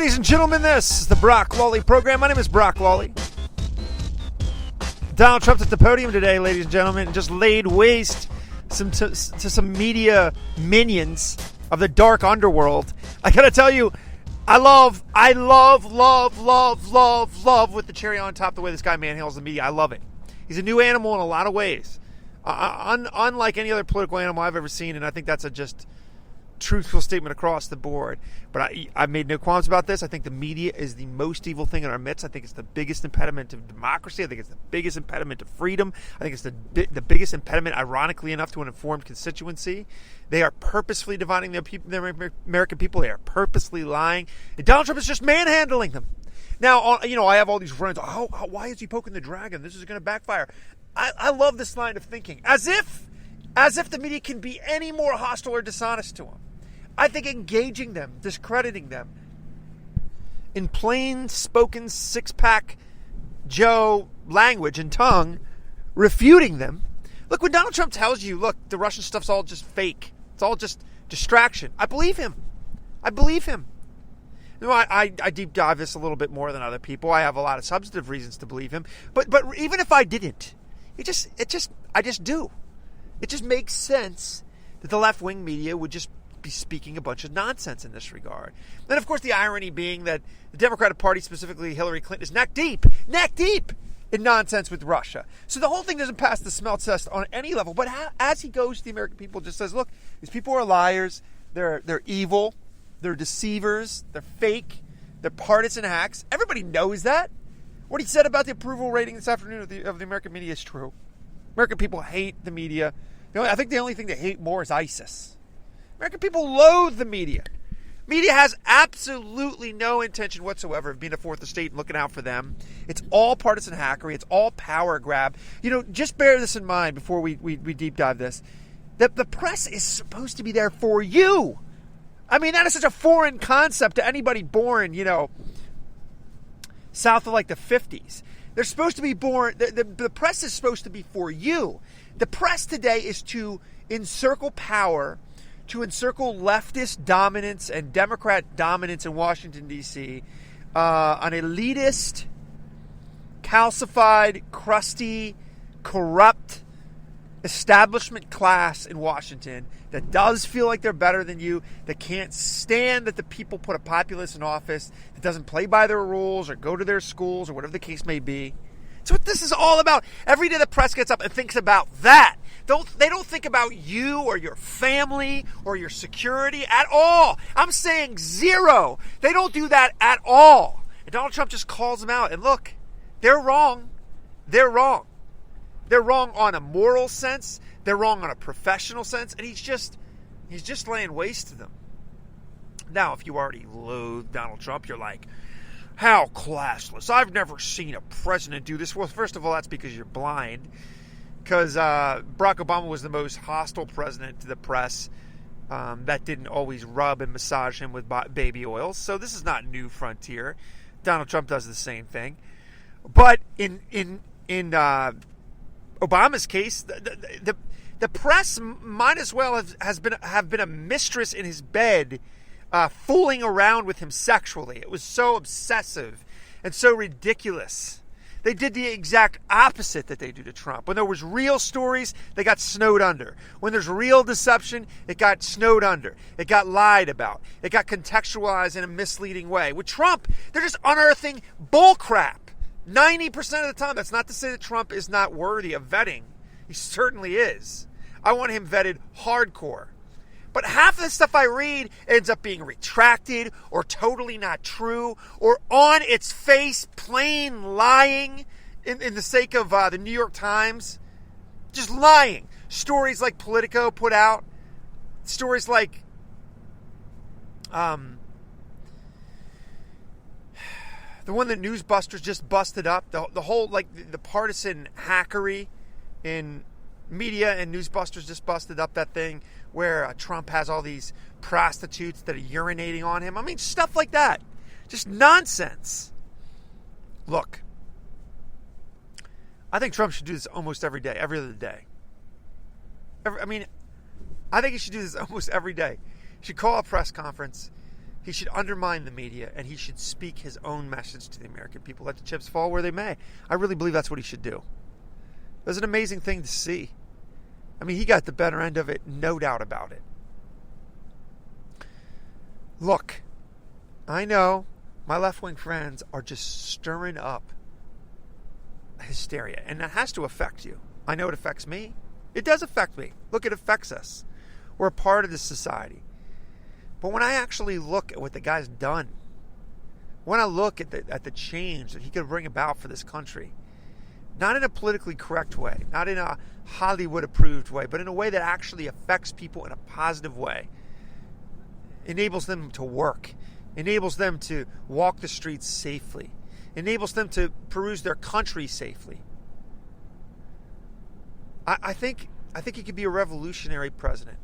ladies and gentlemen, this is the Brock Lawley program. My name is Brock Lawley. Donald Trump's at the podium today, ladies and gentlemen, and just laid waste to some media minions of the dark underworld. I gotta tell you, I love with the cherry on top the way this guy manhandles the media. I love it. He's a new animal in a lot of ways, unlike any other political animal I've ever seen, and I think that's a just truthful statement across the board. But I've made no qualms about this. I think the media is the most evil thing in our midst. I think it's the biggest impediment to democracy. I think it's the biggest impediment to freedom. I think it's the biggest impediment, ironically enough, to an informed constituency. They are purposefully dividing the American people. They are purposely lying. And Donald Trump is just manhandling them. Now, I have all these friends. Why is he poking the dragon? This is going to backfire. I love this line of thinking. As if the media can be any more hostile or dishonest to him. I think engaging them, discrediting them, in plain spoken six-pack Joe language and tongue, refuting them. Look, when Donald Trump tells you, look, the Russian stuff's all just fake. It's all just distraction. I believe him. I deep dive this a little bit more than other people. I have a lot of substantive reasons to believe him. But even if I didn't, I just do. It just makes sense that the left-wing media would just be speaking a bunch of nonsense in this regard. Then, of course, the irony being that the Democratic Party, specifically Hillary Clinton, is neck deep in nonsense with Russia. So the whole thing doesn't pass the smell test on any level. But as he goes to the American people, just says, look, these people are liars. They're evil. They're deceivers. They're fake. They're partisan hacks. Everybody knows that. What he said about the approval rating this afternoon of the American media is true. American people hate the media. I think the only thing they hate more is ISIS. American people loathe the media. Media has absolutely no intention whatsoever of being a fourth estate and looking out for them. It's all partisan hackery. It's all power grab. Just bear this in mind before we deep dive this. That the press is supposed to be there for you. I mean, that is such a foreign concept to anybody born, south of like the 50s. They're supposed to be born, the press is supposed to be for you. The press today is to encircle power, to encircle leftist dominance and Democrat dominance in Washington, D.C., an elitist, calcified, crusty, corrupt establishment class in Washington that does feel like they're better than you, that can't stand that the people put a populace in office, that doesn't play by their rules or go to their schools or whatever the case may be. That's what this is all about. Every day the press gets up and thinks about that. They don't think about you or your family or your security at all. I'm saying zero. They don't do that at all. And Donald Trump just calls them out. And look, they're wrong. They're wrong. They're wrong on a moral sense. They're wrong on a professional sense. And he's just laying waste to them. Now, if you already loathe Donald Trump, you're like, how classless. I've never seen a president do this. Well, first of all, that's because you're blind. Because Barack Obama was the most hostile president to the press. That didn't always rub and massage him with baby oils. So this is not new frontier. Donald Trump does the same thing. But in Obama's case, the press might as well have been a mistress in his bed, fooling around with him sexually. It was so obsessive and so ridiculous. They did the exact opposite that they do to Trump. When there was real stories, they got snowed under. When there's real deception, it got snowed under. It got lied about. It got contextualized in a misleading way. With Trump, they're just unearthing bullcrap. 90% of the time. That's not to say that Trump is not worthy of vetting. He certainly is. I want him vetted hardcore. But half of the stuff I read ends up being retracted or totally not true or on its face plain lying in the sake of the New York Times. Just lying. Stories like Politico put out. Stories like the one that Newsbusters just busted up. The whole, the partisan hackery in media, and Newsbusters just busted up that thing where Trump has all these prostitutes that are urinating on him. I mean, stuff like that. Just nonsense. Look, I think Trump should do this almost every day, every other day. I think he should do this almost every day. He should call a press conference, He should undermine the media, and he should speak his own message to the American people. Let the chips fall where they may. I really believe that's what he should do. It was an amazing thing to see. I mean, he got the better end of it, no doubt about it. Look, I know my left-wing friends are just stirring up hysteria, and that has to affect you. I know it affects me. It does affect me. Look, it affects us. We're a part of this society. But when I actually look at what the guy's done, when I look at the change that he could bring about for this country, not in a politically correct way, not in a Hollywood-approved way, but in a way that actually affects people in a positive way, enables them to work, enables them to walk the streets safely, enables them to peruse their country safely. I think he could be a revolutionary president.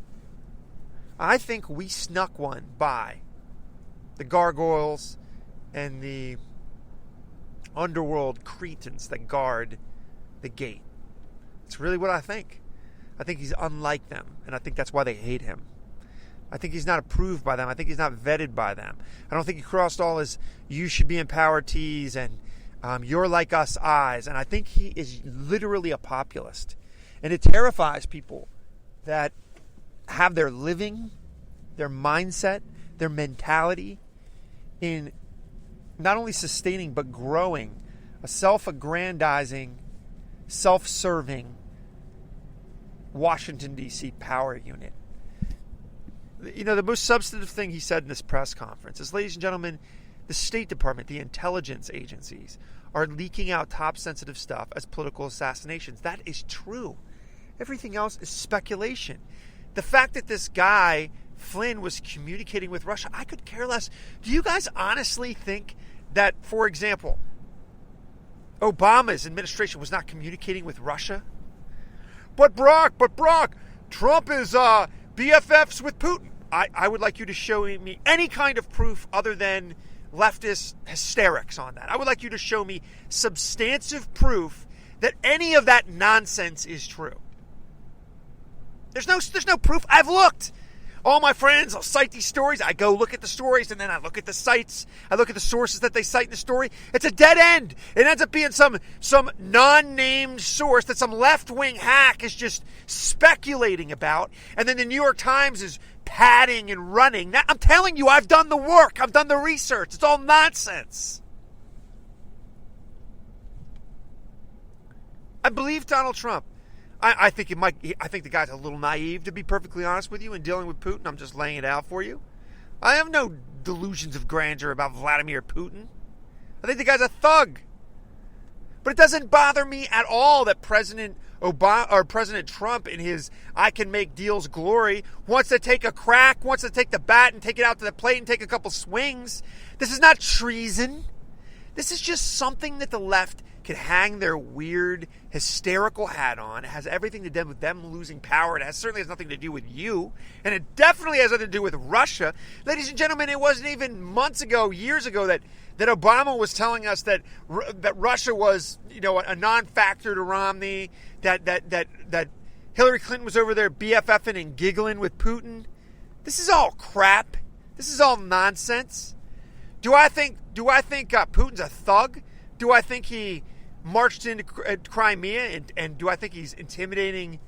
I think we snuck one by the gargoyles and the underworld cretins that guard the gate. It's really what I think. I think he's unlike them, and I think that's why they hate him. I think he's not approved by them. I think he's not vetted by them. I don't think he crossed all his "you should be in power" T's and "you're like us" I's. And I think he is literally a populist. And it terrifies people that have their living, their mindset, their mentality in not only sustaining but growing a self-aggrandizing, self-serving Washington, D.C. power unit. You know, the most substantive thing he said in this press conference is, ladies and gentlemen, the State Department, the intelligence agencies are leaking out top sensitive stuff as political assassinations. That is true. Everything else is speculation. The fact that this guy, Flynn, was communicating with Russia, I could care less. Do you guys honestly think that, for example, Obama's administration was not communicating with Russia? But Brock, Trump is BFFs with Putin. I would like you to show me any kind of proof other than leftist hysterics on that. I would like you to show me substantive proof that any of that nonsense is true. There's no proof. I've looked. All my friends, I'll cite these stories. I go look at the stories, and then I look at the sites. I look at the sources that they cite in the story. It's a dead end. It ends up being some non-named source that some left-wing hack is just speculating about, and then the New York Times is padding and running. Now, I'm telling you, I've done the work. I've done the research. It's all nonsense. I believe Donald Trump. I think the guy's a little naive, to be perfectly honest with you, in dealing with Putin. I'm just laying it out for you. I have no delusions of grandeur about Vladimir Putin. I think the guy's a thug. But it doesn't bother me at all that President Trump, in his "I can make deals" glory, wants to take a crack, wants to take the bat and take it out to the plate and take a couple swings. This is not treason. This is just something that the left can hang their weird, hysterical hat on. It has everything to do with them losing power. It certainly has nothing to do with you. And it definitely has nothing to do with Russia. Ladies and gentlemen, it wasn't even months ago, years ago, that Obama was telling us that Russia was, a non-factor to Romney, that Hillary Clinton was over there BFFing and giggling with Putin. This is all crap. This is all nonsense. Do I think Putin's a thug? Do I think he marched into Crimea and do I think he's intimidating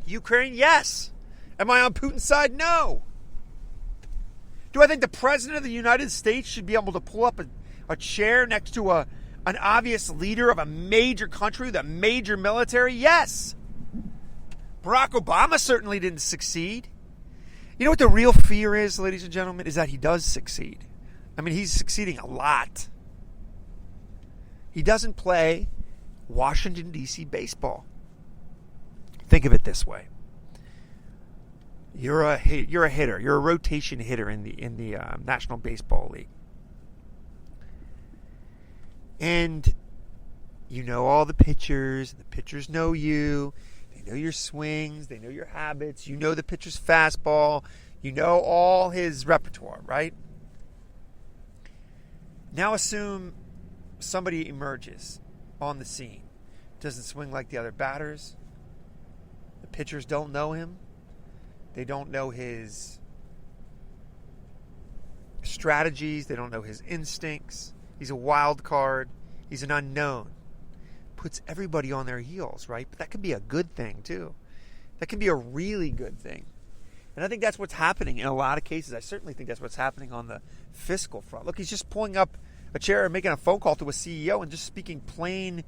Ukraine? Yes. Am I on Putin's side? No. Do I think the President of the United States should be able to pull up a chair next to an obvious leader of a major country with a major military? Yes. Barack Obama certainly didn't succeed. You know what the real fear is, ladies and gentlemen, is that he does succeed. I mean, he's succeeding a lot. He doesn't play Washington, D.C. baseball. Think of it this way. You're a hitter. You're a rotation hitter in the National Baseball League. And you know all the pitchers. The pitchers know you. They know your swings. They know your habits. You know the pitcher's fastball. You know all his repertoire, right? Now assume somebody emerges on the scene. Doesn't swing like the other batters. The pitchers don't know him. They don't know his strategies. They don't know his instincts. He's a wild card. He's an unknown. Puts everybody on their heels, right? But that can be a good thing, too. That can be a really good thing. And I think that's what's happening in a lot of cases. I certainly think that's what's happening on the fiscal front. Look, he's just pulling up a chair and making a phone call to a CEO and just speaking plain,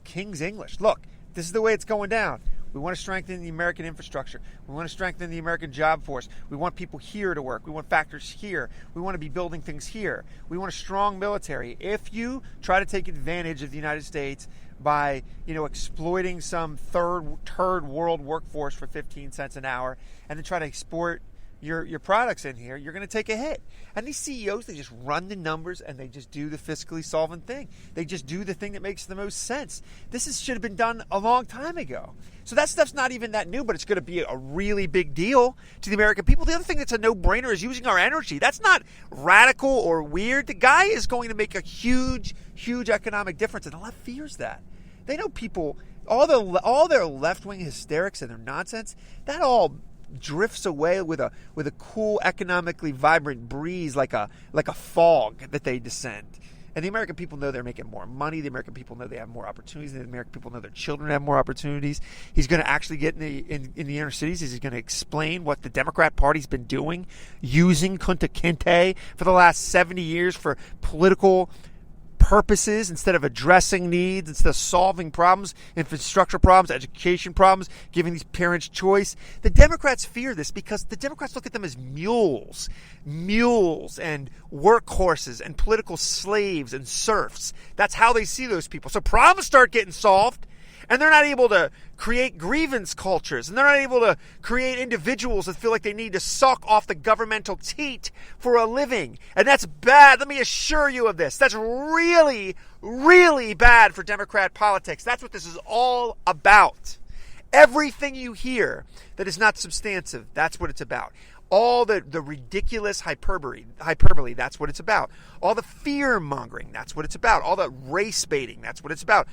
King's English. Look, this is the way it's going down. We want to strengthen the American infrastructure. We want to strengthen the American job force. We want people here to work. We want factories here. We want to be building things here. We want a strong military. If you try to take advantage of the United States by, exploiting some third world workforce for 15 cents an hour and then try to export your products in here, you're going to take a hit. And these CEOs, they just run the numbers and they just do the fiscally solvent thing. They just do the thing that makes the most sense. Should have been done a long time ago. So that stuff's not even that new, but it's going to be a really big deal to the American people. The other thing that's a no-brainer is using our energy. That's not radical or weird. The guy is going to make a huge, huge economic difference, and the left fears that. They know people, all their left-wing hysterics and their nonsense, that all drifts away with a cool, economically vibrant breeze, like a fog that they descend. And the American people know they're making more money. The American people know they have more opportunities. The American people know their children have more opportunities. He's going to actually get in the inner cities. He's going to explain what the Democrat Party's been doing, using Kunta Kinte for the last 70 years for political purposes instead of addressing needs, instead of solving problems, infrastructure problems, education problems, giving these parents choice. The Democrats fear this because the Democrats look at them as mules and workhorses and political slaves and serfs. That's how they see those people. So problems start getting solved, and they're not able to create grievance cultures, and they're not able to create individuals that feel like they need to suck off the governmental teat for a living. And that's bad. Let me assure you of this. That's really, really bad for Democrat politics. That's what this is all about. Everything you hear that is not substantive, that's what it's about. All the ridiculous hyperbole, that's what it's about. All the fear-mongering, that's what it's about. All the race baiting, that's what it's about.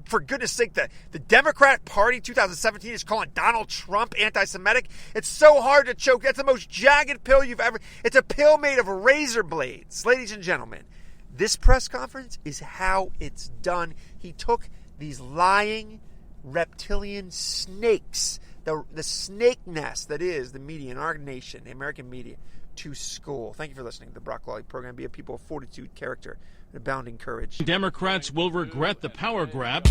For goodness sake, the Democrat Party 2017 is calling Donald Trump anti-Semitic. It's so hard to choke. That's the most jagged pill you've ever... It's a pill made of razor blades. Ladies and gentlemen, this press conference is how it's done. He took these lying reptilian snakes, the snake nest that is the media in our nation, the American media, to school. Thank you for listening to the Brock Lawley program. Be a people of fortitude, character, and abounding courage. Democrats will regret the power grab.